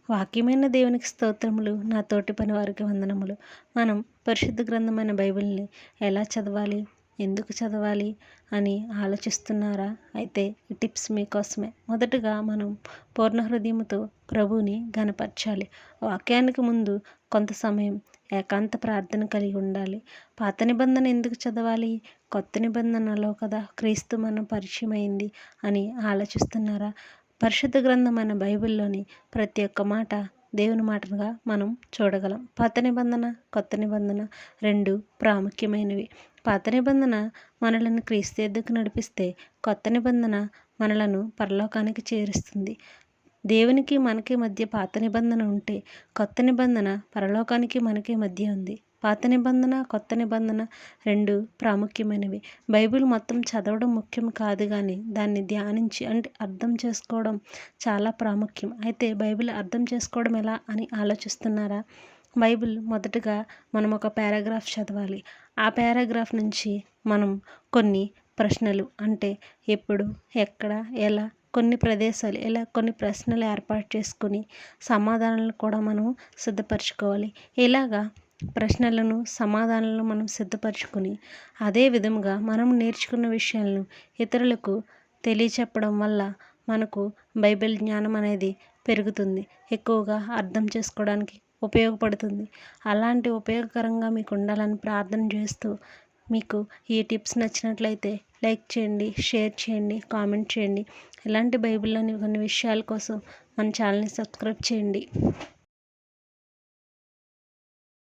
వాక్యమైన దేవునికి స్తోత్రములు, నా తోటి పని వారికి వందనములు. మనం పరిశుద్ధ గ్రంథమైన బైబిల్ని ఎలా చదవాలి, ఎందుకు చదవాలి అని ఆలోచిస్తున్నారా? అయితే ఈ టిప్స్ మీకోసమే. మొదటగా మనం పూర్ణ హృదయముతో ప్రభువుని ఘనపరచాలి. వాక్యానికి ముందు కొంత సమయం ఏకాంత ప్రార్థన కలిగి ఉండాలి. పాత నిబంధన ఎందుకు చదవాలి? కొత్త నిబంధనలో కదా క్రీస్తు మనం పరిచయం అయింది అని ఆలోచిస్తున్నారా? పరిశుద్ధ గ్రంథమైన బైబిల్లోని ప్రతి ఒక్క మాట దేవుని మాటగా మనం చూడగలం. పాత నిబంధన, కొత్త నిబంధన రెండు ప్రాముఖ్యమైనవి. పాత నిబంధన మనలను క్రీస్తు యొద్దకు నడిపిస్తే, కొత్త నిబంధన మనలను పరలోకానికి చేరుస్తుంది. దేవునికి మనకి మధ్య పాత నిబంధన ఉంటే, కొత్త నిబంధన పరలోకానికి మనకి మధ్య ఉంది. పాత నిబంధన, కొత్త నిబంధన రెండు ప్రాముఖ్యమైనవి. బైబిల్ మొత్తం చదవడం ముఖ్యం కాదు, కానీ దాన్ని ధ్యానించి అంటే అర్థం చేసుకోవడం చాలా ప్రాముఖ్యం. అయితే బైబిల్ అర్థం చేసుకోవడం ఎలా అని ఆలోచిస్తున్నారా? బైబిల్ మొదటగా మనం ఒక పారాగ్రాఫ్ చదవాలి. ఆ పారాగ్రాఫ్ నుంచి మనం కొన్ని ప్రశ్నలు అంటే ఎప్పుడు, ఎక్కడ, ఎలా, కొన్ని ప్రదేశాలు, ఇలా కొన్ని ప్రశ్నలు ఏర్పాటు చేసుకుని సమాధానాలను కూడా మనం సిద్ధపరచుకోవాలి. ఇలాగా ప్రశ్నలను, సమాధానాలను మనం సిద్ధపరచుకుని అదే విధంగా మనం నేర్చుకున్న విషయాలను ఇతరులకు తెలియచెప్పడం వల్ల మనకు బైబిల్ జ్ఞానం అనేది పెరుగుతుంది, ఎక్కువగా అర్థం చేసుకోవడానికి ఉపయోగపడుతుంది. అలాంటి ఉపయోగకరంగా మీకు ఉండాలని ప్రార్థన చేస్తూ, మీకు ఈ టిప్స్ నచ్చినట్లయితే లైక్ చేయండి, షేర్ చేయండి, కామెంట్ చేయండి. ఇలాంటి బైబిల్లోని కొన్ని విషయాల కోసం మన ఛానల్ని సబ్స్క్రైబ్ చేయండి.